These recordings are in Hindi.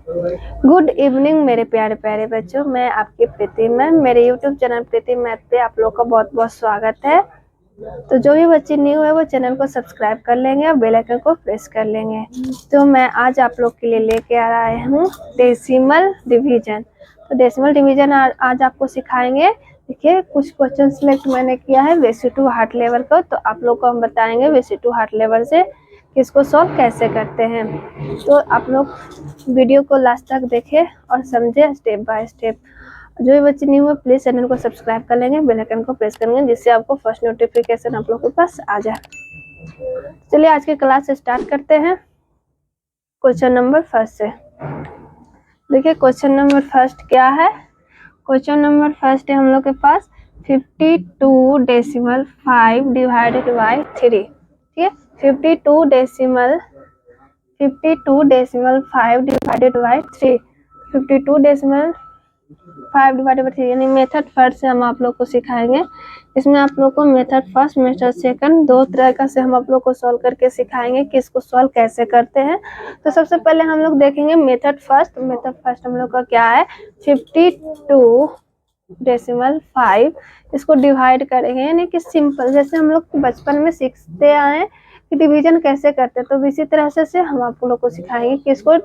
गुड इवनिंग मेरे प्यारे प्यारे बच्चों, मैं आपकी प्रीति मैम। मेरे यूट्यूब चैनल प्रीति मैथ पे आप लोग का बहुत बहुत स्वागत है। तो जो भी बच्चे न्यू है वो चैनल को सब्सक्राइब कर लेंगे और बेल आइकन को प्रेस कर लेंगे। तो मैं आज आप लोग के लिए लेके आ रहा हूँ डेसिमल डिवीजन। तो डेसिमल डिवीजन आज आपको सिखाएंगे। देखिए, कुछ क्वेश्चन सिलेक्ट मैंने किया है बेसिक टू हार्ट लेवल को, तो आप लोग को हम बताएंगे बेसिक टू हार्ट लेवल से कि इसको सॉल्व कैसे करते हैं। तो आप लोग वीडियो को लास्ट तक देखें और समझे स्टेप बाय स्टेप। जो भी बच्चे न्यू है प्लीज चैनल को सब्सक्राइब कर लेंगे, बेल आइकन को प्रेस करेंगे, जिससे आपको फर्स्ट नोटिफिकेशन आप लोगों के पास आ जाए। चलिए आज की क्लास स्टार्ट करते हैं क्वेश्चन नंबर फर्स्ट से। देखिए क्वेश्चन नंबर फर्स्ट क्या है। क्वेश्चन नंबर फर्स्ट है हम लोग के पास 52.5 डिवाइडेड बाई 3। ठीक है, 52.5 डिवाइडेड बाई 3। 52.5 डिवाइडेड बाई 3 यानी मेथड फर्स्ट से हम आप लोग को सिखाएंगे। इसमें आप लोग को मेथड फर्स्ट मेथड सेकंड दो तरह का से हम आप लोग को सॉल्व करके सिखाएंगे कि इसको सॉल्व कैसे करते हैं। तो सबसे पहले हम लोग देखेंगे मेथड फर्स्ट। मेथड फर्स्ट हम लोग का क्या है, 52.5 इसको डिवाइड करेंगे, यानी कि सिंपल जैसे हम लोग बचपन में सीखते आए कि डिवीजन कैसे करते हैं, तो इसी तरह से हम आप लोग को सिखाएंगे कि इसको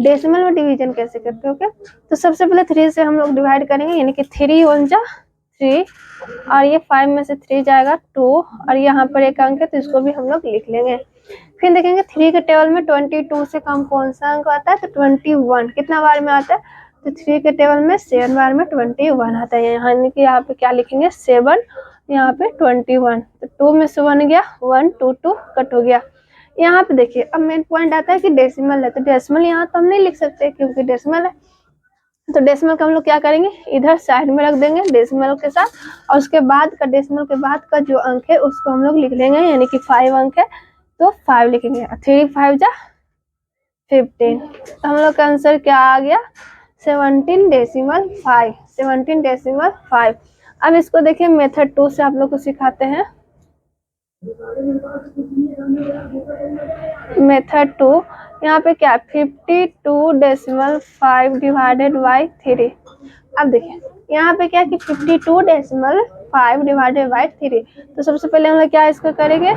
डेसिमल में डिवीजन कैसे करते हैं। ओके, तो सबसे पहले 3 से हम लोग डिवाइड करेंगे, यानी कि 3 1 जा 3 और ये 5 में से 3 जाएगा 2 और यहाँ पर एक अंक है तो इसको भी हम लोग लिख लेंगे। फिर देखेंगे 3 के टेबल में 22 से कम कौन सा अंक आता है, तो 21 कितना बार में आता है, तो 3 के टेबल में 7 बार में 21 आता है। यानी कि यहाँ पे क्या लिखेंगे 7, यहाँ पे 21, तो 2 में से 1 गया 1 2 2 कट हो गया। यहाँ पे देखिए अब मेन पॉइंट आता है कि डेसिमल है, तो डेसिमल यहाँ तो हम नहीं लिख सकते क्योंकि डेसिमल है। तो डेसिमल का हम लोग क्या करेंगे, इधर साइड में रख देंगे डेसिमल के साथ, और उसके बाद का डेसिमल के बाद का जो अंक है उसको हम लोग लिख लेंगे, यानी कि 5 अंक है तो 5 लिखेंगे। 3 5 जा 15, तो हम लोग का आंसर क्या आ गया 17.5। 17.5। अब इसको देखिए मेथड 2 से आप लोग को सिखाते हैं। मेथड 2 यहाँ पे क्या 52.5 डिवाइडेड बाई 3। अब देखिए यहाँ पे क्या कि 52.5 डिवाइडेड बाई 3, तो सबसे पहले हम लोग क्या इसको करेंगे,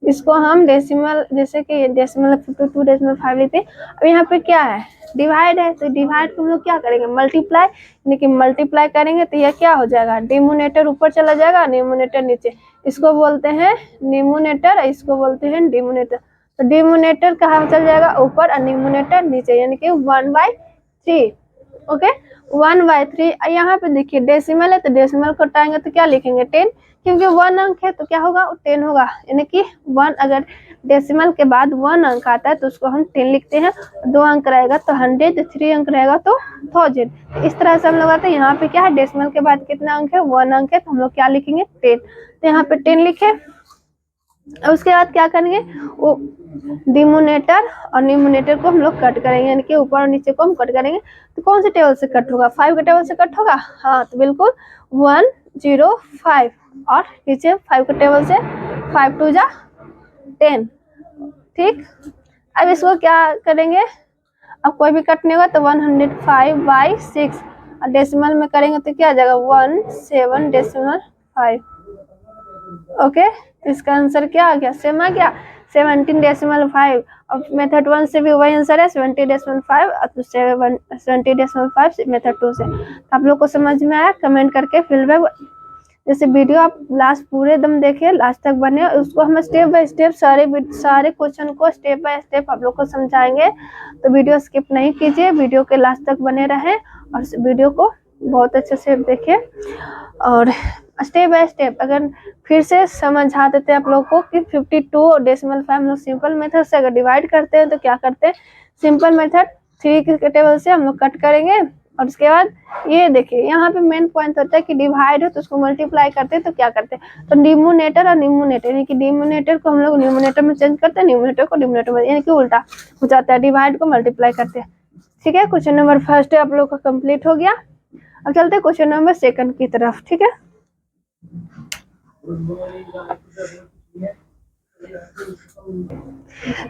इसको हम डेसिमल जैसे कि डेसिमल 52.5 लेते हैं। अब यहाँ पे क्या है डिवाइड है, तो डिवाइड को हम लोग क्या करेंगे मल्टीप्लाई, यानी कि मल्टीप्लाई करेंगे तो यह क्या हो जाएगा डिनोमिनेटर ऊपर चला जाएगा, न्यूमरेटर नीचे। इसको बोलते हैं न्यूमरेटर, इसको बोलते हैं डिनोमिनेटर। तो डिनोमिनेटर कहाँ चल जाएगा ऊपर और न्यूमरेटर नीचे, यानी कि 1/3। ओके 1/3। यहाँ पे देखिए डेसिमल है तो डेसिमल को हटाएंगे तो क्या लिखेंगे 10, क्योंकि 1 अंक है तो क्या होगा 10 होगा, यानी कि 1 अगर डेसिमल के बाद 1 अंक आता है तो उसको हम 10 लिखते हैं। 2 अंक रहेगा तो 100, 3 अंक रहेगा तो 1000। तो इस तरह से हम लोग आते हैं। यहाँ पे क्या है डेसिमल के बाद कितना अंक है 1 अंक है, तो हम लोग क्या लिखेंगे 10, तो यहाँ पे 10 लिखे। उसके बाद क्या करेंगे वो डिनोमिनेटर और न्यूमरेटर को हम लोग कट करेंगे, यानी कि ऊपर और नीचे को हम कट करेंगे। तो कौन से टेबल से कट होगा 5 के टेबल से कट होगा, हाँ तो बिल्कुल 105, और नीचे 5 के टेबल से 5 2 जा 10। ठीक, अब इसको क्या करेंगे, अब कोई भी कटने होगा तो 105/6 और डेसिमल में करेंगे तो क्या आ जाएगा 17.5। ओके, इसका आंसर क्या आ गया सेम आ गया 17.5। और मेथड 1 से भी वही आंसर है 70.5 और 70.5 मेथड 2 से। तो आप लोग को समझ में आया, कमेंट करके फीडबैक। जैसे वीडियो आप लास्ट पूरे दम देखिए, लास्ट तक बने, उसको हम स्टेप बाय स्टेप सारे क्वेश्चन को स्टेप बाय स्टेप आप लोग को समझाएंगे। तो वीडियो स्किप नहीं कीजिए, वीडियो के लास्ट तक बने रहें और वीडियो को बहुत अच्छे से देखिए। और स्टेप बाय स्टेप अगर फिर से समझा देते हैं आप लोग को कि 52.5 हम लोग सिंपल मेथड से अगर डिवाइड करते हैं तो क्या करते हैं, सिंपल मेथड 3 के टेबल से हम लोग कट करेंगे। और उसके बाद ये देखिए यहाँ पे मेन पॉइंट होता है कि डिवाइड हो तो उसको मल्टीप्लाई करते हैं, तो क्या करते हैं तो डिनोमिनेटर और न्यूमरेटर, यानी कि डिनोमिनेटर को हम लोग न्यूमरेटर में चेंज करते हैं, न्यूमरेटर को डिनोमिनेटर में, यानी कि उल्टा हो जाता है, डिवाइड को मल्टीप्लाई करते हैं। ठीक है, क्वेश्चन नंबर फर्स्ट आप लोग का कंप्लीट हो गया। अब चलते हैं क्वेश्चन नंबर सेकंड की तरफ। ठीक है,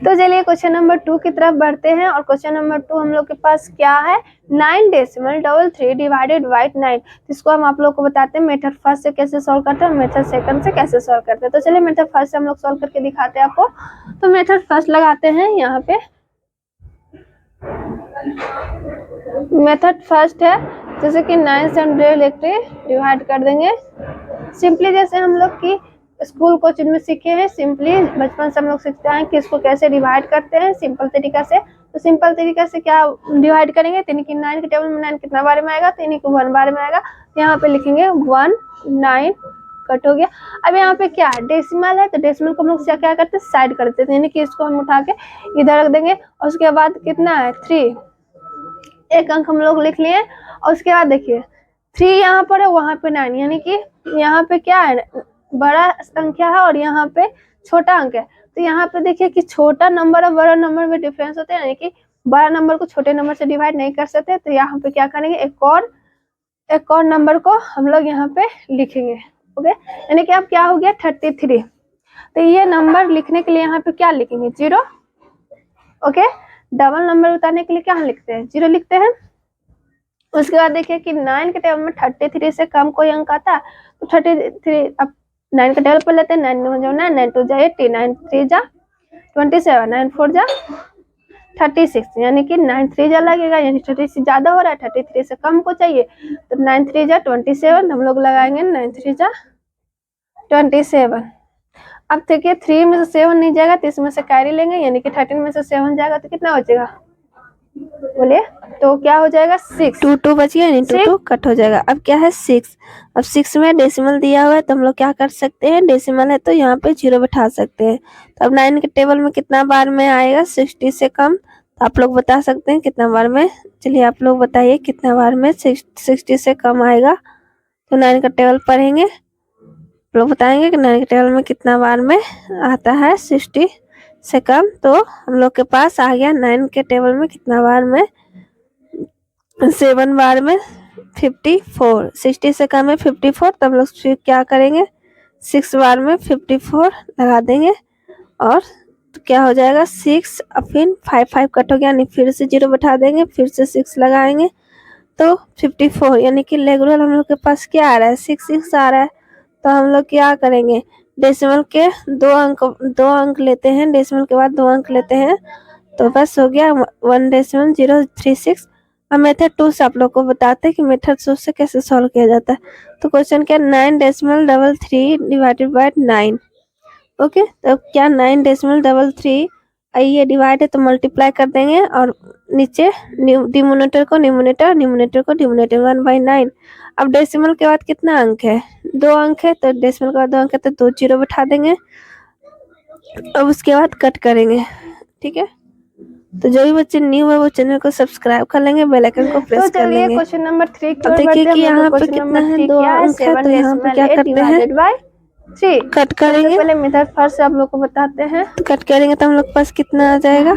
तो चलिए क्वेश्चन नंबर 2 की तरफ बढ़ते हैं। और क्वेश्चन नंबर 2 हम लोग के पास क्या है, 9.33 डिवाइडेड बाई 9। इसको हम आप लोग को बताते हैं मेथड फर्स्ट से कैसे सॉल्व करते हैं और मेथड सेकंड से कैसे सॉल्व करते हैं। तो चलिए मेथड फर्स्ट से हम लोग सॉल्व करके दिखाते हैं आपको। तो मेथड फर्स्ट लगाते हैं यहाँ पे। मेथड फर्स्ट है जैसे कि 9 से हम डिवाइड कर देंगे। सिंपली जैसे हम लोग की स्कूल कोचिंग में सीखे हैं, सिंपली बचपन से हम लोग सीखते हैं कि इसको कैसे डिवाइड करते हैं सिंपल तरीका से। तो सिंपल तरीका से क्या डिवाइड करेंगे, 3 की 9 के टेबल में 9 कितना बार में आएगा, 3 को 1 बार में आएगा। यहाँ पे लिखेंगे 1 9 कट हो गया। अब यहाँ पे क्या है, डेसिमल है, तो डेसिमल को हम लोग क्या करते हैं, साइड कर देते हैं, यानी कि इसको हम उठा के इधर रख देंगे। और उसके बाद कितना है 3, एक अंक हम लोग लिख लिए। और उसके बाद देखिए 3 यहाँ पर है, वहां पे 9, यानी कि यहाँ पे क्या है, बड़ा संख्या है और यहाँ पे छोटा अंक है। तो यहाँ पे देखिए कि छोटा नंबर और बड़ा नंबर में डिफरेंस होते हैं, यानी कि बड़ा नंबर को छोटे नंबर से डिवाइड नहीं कर सकते। तो यहाँ पे क्या करेंगे, एक और नंबर को हम लोग यहाँ पे लिखेंगे। ओके, यानी कि अब क्या हो गया 33। तो ये नंबर लिखने के लिए यहाँ पे क्या लिखेंगे, 0। ओके, डबल नंबर उतारने के लिए क्या लिखते हैं, 0 लिखते हैं। उसके बाद देखिए कि 9 के टेबल में 33 से कम कोई अंक आता है तो 33, अब 9 के टेबल पर लेते हैं, 9 9 9 9 2 जा 80, 9 3 जा 27, 9 4 जा 36, यानी कि 9 3 जा लगेगा, यानी 36 ज्यादा हो रहा है, 33 से कम को चाहिए। तो 9 3 जा 27 हम लोग लगाएंगे, 9 3 जा 27। अब देखिए 3 में से 7 नहीं जाएगा तो इसमें से कैरी लेंगे, यानी कि 13 में से 7 जाएगा तो कितना बचेगा, बोलिए, तो क्या हो जाएगा 6, 2 2 बच गया, 2 2 कट हो जाएगा। अब क्या है 6, अब 6 में डेसिमल दिया हुआ है तो हम लोग क्या कर सकते हैं, डेसिमल है तो यहाँ पे 0 बैठा सकते हैं। तो अब 9 के टेबल में कितना बार में आएगा, 60 से कम। तो आप लोग बता सकते हैं कितना बार में, चलिए आप लोग बताइए कितना बार में 60 से कम आएगा। तो 9 का टेबल पढ़ेंगे, लोग बताएंगे कि 9 के टेबल में कितना बार में आता है 60 से कम। तो हम लोग के पास आ गया 9 के टेबल में कितना बार में, 7 बार में 54, 60 से कम है 54। तो हम लोग फिर क्या करेंगे, 6 बार में 54 लगा देंगे। और तो क्या हो जाएगा 6, अब फिर 5 5 कट हो गया, यानी फिर से 0 बैठा देंगे, फिर से 6 लगाएंगे तो 54, यानी कि रेगुलर हम लोग के पास क्या आ रहा है, 6 आ रहा है। तो हम लोग क्या करेंगे, डेसिमल के 2 अंक लेते हैं, डेसिमल के बाद 2 अंक लेते हैं, तो बस हो गया 1.036। अब मेथड 2 से आप लोग को बताते हैं कि मेथड 2 से कैसे सॉल्व किया जाता है। तो क्वेश्चन क्या, 9.33 डिवाइडेड बाय 9। ओके, तो क्या 9.33 ये डिवाइड है तो मल्टीप्लाई कर देंगे, और नीचे डिनोमिनेटर को न्यूमरेटर, न्यूमरेटर को डिनोमिनेटर, 1/9। अब डेसिमल के बाद कितना अंक है, 2 अंक है, तो डेसिमल के बाद 2 अंक है तो 2 0 बैठा देंगे। अब उसके बाद कट करेंगे, ठीक है। तो जो भी बच्चे न्यू है वो चैनल को सब्सक्राइब कर लेंगे, बेल आइकन को प्रेस कर लेंगे। क्वेश्चन नंबर 3 की अब ओर देखिए बढ़ते कि हैं। यहाँ पे कितना है, 2 अंक है, तो यहाँ पे क्या करते हैं, 3 कट करेंगे। पहले मेथड फर्स्ट से आप लोग को बताते हैं। तो कट करेंगे तो हम लोग के पास कितना आ जाएगा,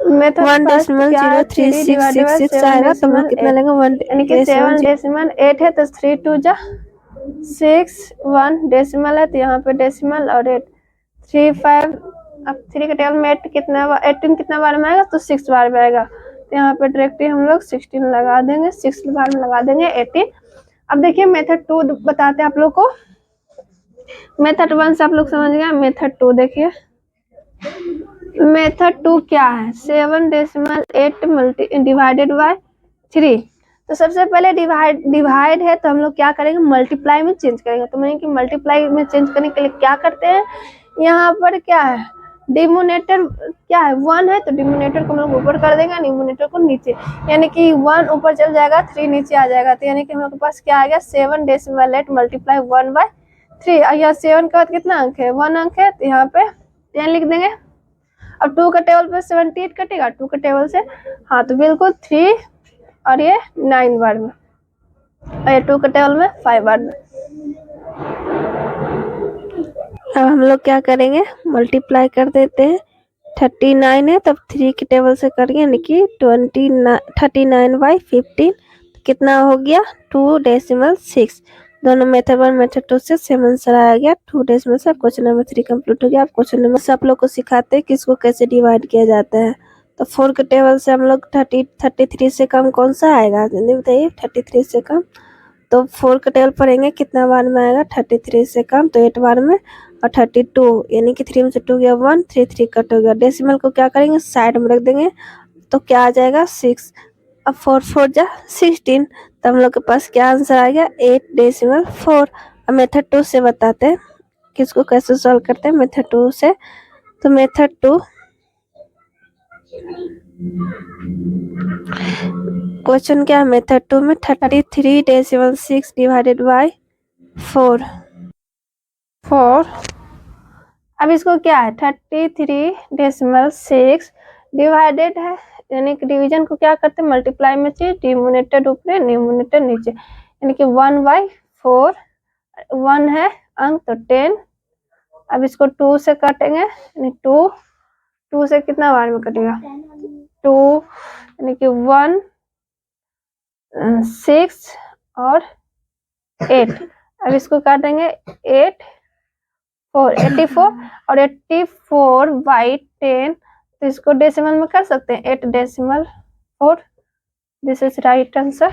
मेथड 1.03666 आएगा। तो हम लोग कितना लेंगे, 1 यानी कि 7 डेसिमल 8 है तो 3 2 जा 6, 1 डेसिमल है तो यहाँ पे डेसिमल और 8 3 5। अब 3 के टेबल में 8 कितना 18 कितना बार में आएगा, तो 6 बार में आएगा। तो यहाँ पे डायरेक्टली हम लोग 16 लगा देंगे, 6 बार में लगा देंगे 18। अब देखिए मेथड 2 बताते हैं आप लोग को। मेथड 1 से आप लोग समझ गए, मेथड 2 देखिए। मेथड 2 क्या है, 7.8 डिवाइडेड बाय 3। तो सबसे पहले डिवाइड है तो हम लोग क्या करेंगे, मल्टीप्लाई में चेंज करेंगे। तो मैंने कि मल्टीप्लाई में चेंज करने के लिए क्या करते हैं, यहाँ पर क्या है, डिनोमिनेटर क्या है 1 है, तो डिनोमिनेटर को हम लोग ऊपर कर देंगे, न्यूमरेटर को नीचे, यानी कि 1 ऊपर चल जाएगा 3 नीचे आ जाएगा। तो यानी कि हम लोग के पास क्या आ गया, 7.8 मल्टीप्लाई 1/3। और यहाँ 7 के बाद कितना अंक है, 1 अंक है, तो यहाँ पे 10 लिख देंगे। अब 2 का टेबल पे 78 कटेगा 2 के टेबल से, हाँ तो बिल्कुल 3 और ये 9 बार में, और ये 2 के टेबल में 5 बार में। अब हम लोग क्या करेंगे, मल्टीप्लाई कर देते हैं, 39 है तब 3 के टेबल से करेंगे, यानी कि 39 39/15 कितना हो गया 2.6। दोनों मेथड 1 मेथड 2 से सेम आंसर आ गया। 2 डेसिमल से क्वेश्चन नंबर 3 कंप्लीट हो गया। आप क्वेश्चन नंबर से आप लोग को सिखाते हैं कि इसको कैसे डिवाइड किया जाता है। तो 4 के टेबल से हम लोग 33 से कम कौन सा आएगा जल्दी बताइए। 33 से कम तो 4 का टेबल पढ़ेंगे कितना बार में आएगा 33 से कम तो 8 बार में, और 32 यानी कि 3 में से 2 गया 1, 3 कट हो गया। डेसिमल को क्या करेंगे साइड में रख देंगे तो क्या आ जाएगा 6। अब 4 4 जा 16 तो हम लोग के पास क्या आंसर आ गया 8.4। अब मेथड 2 से बताते हैं कि इसको कैसे सॉल्व करते हैं मेथड 2 से। तो मेथड 2 क्वेश्चन क्या है मेथड 2 में 33.6 डिवाइडेड बाय 4। अब इसको क्या है 33.6 डिवाइडेड है, यानी कि डिवीजन को क्या करते हैं मल्टीप्लाई में चाहिए, डिनोमिनेटर ऊपर न्यूमरेटर नीचे, यानी कि 1/4 1 है अंक तो 10। अब इसको 2 से काटेंगे, यानी 2 से कितना बार में कटेगा 2, यानी कि 1 6 और 8। अब इसको काटेंगे 8 4 84 और 84/10 तो इसको डेसिमल में कर सकते हैं 8.4। This is right answer.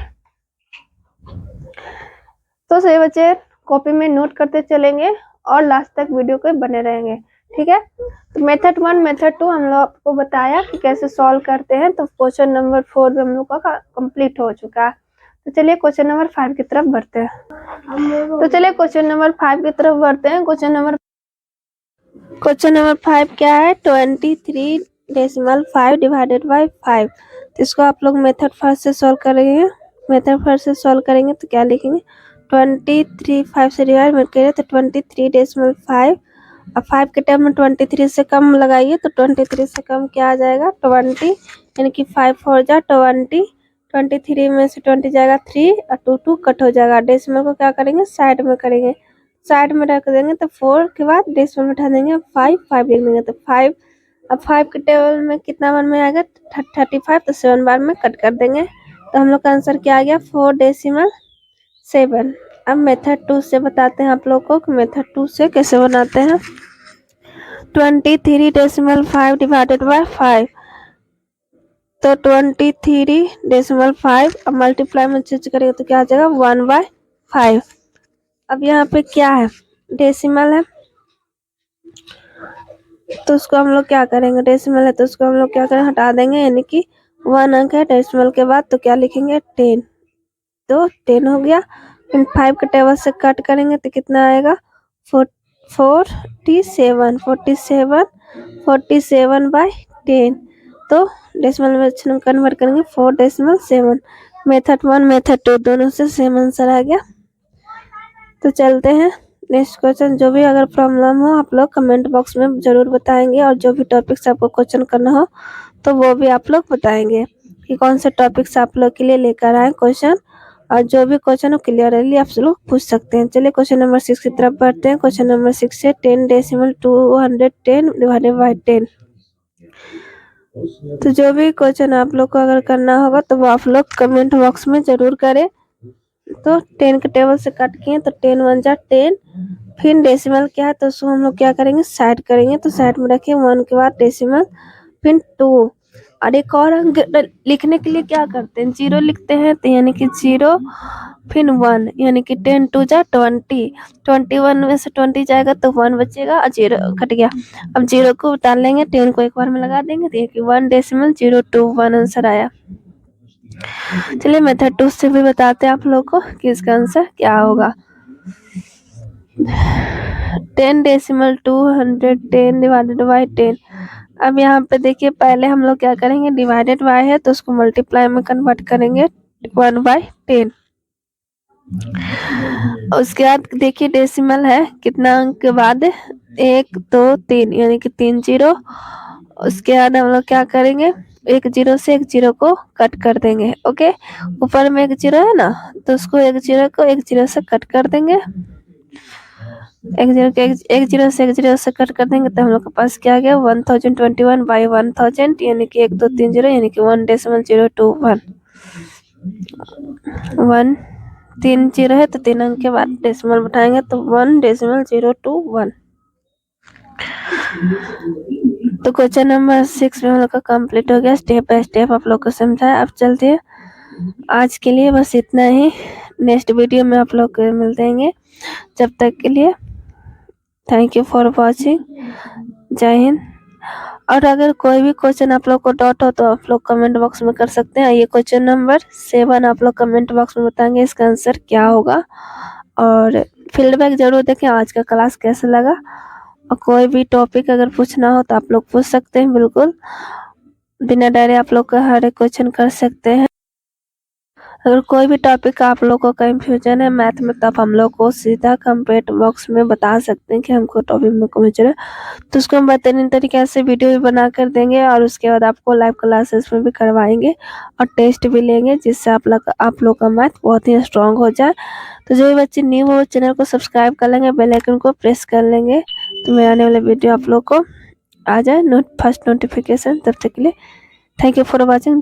तो सही बच्चे कॉपी में नोट करते चलेंगे और लास्ट तक वीडियो के बने रहेंगे, ठीक है। तो मेथड 1 मेथड 2 हम लोग आपको बताया कि कैसे सॉल्व करते हैं। तो क्वेश्चन नंबर 4 में हम लोग का कंप्लीट हो चुका है। तो चलिए क्वेश्चन नंबर 5 की तरफ बढ़ते हैं। तो चलिए क्वेश्चन नंबर 5 की तरफ बढ़ते हैं। क्वेश्चन नंबर 5 क्या है 23.5 डिवाइडेड बाय 5। तो इसको आप लोग मेथड फर्स्ट से सॉल्व करेंगे। मेथड फर्स्ट से सॉल्व करेंगे तो क्या लिखेंगे 23 5 से डिवाइड में करें तो 23.5। अब 5 के टाइम में 23 से कम लगाइए तो 23 से कम क्या आ जाएगा 20, यानी कि 5 4 जा 20। 23 में से 20 जाएगा 3 और 2 कट हो जाएगा। डेसिमल को क्या करेंगे साइड में करेंगे, साइड में रख देंगे तो 4 के बाद डेसिमल में उठा देंगे 5 5 लिख देंगे तो 5। अब 5 के टेबल में कितना बार में आएगा 35 तो 7 बार में कट कर देंगे तो हम लोग का आंसर क्या आ गया 4.7। अब मेथड 2 से बताते हैं आप लोग को कि मेथड 2 से कैसे बनाते हैं। 23.5 डिवाइडेड बाय 5 तो 23.5 अब मल्टीप्लाई में चेंज करेंगे तो क्या आ जाएगा 1/5। अब यहाँ पे क्या है डेसिमल है तो उसको हम लोग क्या करेंगे, डेसिमल है तो उसको हम लोग क्या करेंगे हटा देंगे, यानी कि 1 अंक है डेसिमल के बाद तो क्या लिखेंगे 10। तो 10 हो गया। फिर 5 के टेबल से कट करेंगे तो कितना आएगा 47/10 तो डेसिमल में कन्वर्ट करेंगे 4.7। मेथड 1 मेथड 2 दोनों से सेम आंसर आ गया। तो चलते हैं नेक्स्ट क्वेश्चन। जो भी अगर प्रॉब्लम हो आप लोग कमेंट बॉक्स में जरूर बताएंगे, और जो भी टॉपिक्स आपको क्वेश्चन करना हो तो वो भी आप लोग बताएंगे कि कौन से टॉपिक्स आप लोग के लिए लेकर आए क्वेश्चन, और जो भी क्वेश्चन हो क्लियरली आप लोग पूछ सकते हैं। चलिए क्वेश्चन नंबर 6 की तरफ बढ़ते हैं। क्वेश्चन नंबर 6 है 10.210 डिवाइडेड बाय 10। तो जो भी क्वेश्चन आप लोग को अगर करना होगा तो वो आप लोग कमेंट बॉक्स में जरूर करें। तो 10 के टेबल से कट किए तो 10 1 जा 10। फिर डेसिमल क्या है तो उसको हम लोग क्या करेंगे साइड करेंगे तो साइड में रखें 1 के बाद डेसिमल फिर 2। और एक और अंक लिखने के लिए क्या करते हैं 0 लिखते हैं तो यानी कि 0 फिर 1, यानी कि 10 2 जा 20। 21 में से 20 जाएगा तो 1 बचेगा और 0 कट गया। अब 0 को डाल लेंगे 10 को एक बार में लगा देंगे तो ये कि 1.021 आंसर आया। चलिए मेथड 2 से भी बताते हैं आप लोग को कि इसका आंसर क्या होगा। 10.210 डिवाइडेड बाय 10। अब यहाँ पे देखिए पहले हम लोग क्या करेंगे डिवाइडेड बाय है तो उसको मल्टीप्लाई में कन्वर्ट करेंगे 1/10। उसके बाद देखिए डेसिमल है कितना अंक के बाद 1 2 3 यानी कि 3 0। उसके बाद हम लोग क्या करेंगे 1 0 से 1 0 को कट कर देंगे। ओके ऊपर में 1 0 है ना तो उसको 1 0 को 1 0 से कट कर देंगे। 1 0 के 1 0 से 1 0 से कट कर देंगे तो हम लोग के पास क्या आ गया 1021/1000 यानी कि 1 2 3 0 यानी कि 1.021 1 3 जीरो है तो 3 अंक के बाद डेसिमल बैठाएंगे तो 1.021। तो क्वेश्चन नंबर 6 में हम लोग का कंप्लीट हो गया, स्टेप बाय स्टेप आप लोग को समझाया। अब चलते हैं, आज के लिए बस इतना ही। नेक्स्ट वीडियो में आप लोग को मिल देंगे। जब तक के लिए थैंक यू फॉर वॉचिंग। जय हिंद। और अगर कोई भी क्वेश्चन आप लोग को डाउट हो तो आप लोग कमेंट बॉक्स में कर सकते हैं। ये क्वेश्चन नंबर 7 आप लोग कमेंट बॉक्स में बताएंगे इसका आंसर क्या होगा, और फीडबैक जरूर देखें आज का क्लास कैसा लगा। और कोई भी टॉपिक अगर पूछना हो तो आप लोग पूछ सकते हैं, बिल्कुल बिना डरे आप लोग का हर एक क्वेश्चन कर सकते हैं। अगर कोई भी टॉपिक का आप लोग को कंफ्यूजन है मैथ में, तब हम लोग को सीधा कमेंट बॉक्स में बता सकते हैं कि हमको टॉपिक में कंफ्यूजन है, तो उसको हम बेहतरीन तरीके से वीडियो भी बना कर देंगे। और उसके बाद आपको लाइव क्लासेस में भी करवाएंगे और टेस्ट भी लेंगे, जिससे आप लोग का मैथ बहुत ही स्ट्रांग हो जाए। तो जो भी बच्चे न्यू हो चैनल को सब्सक्राइब कर लेंगे, बेल आइकन को प्रेस कर लेंगे, तो मेरे आने वाले वीडियो आप लोग को आ जाए फर्स्ट नोटिफिकेशन। तब तक के लिए थैंक यू फॉर वॉचिंग।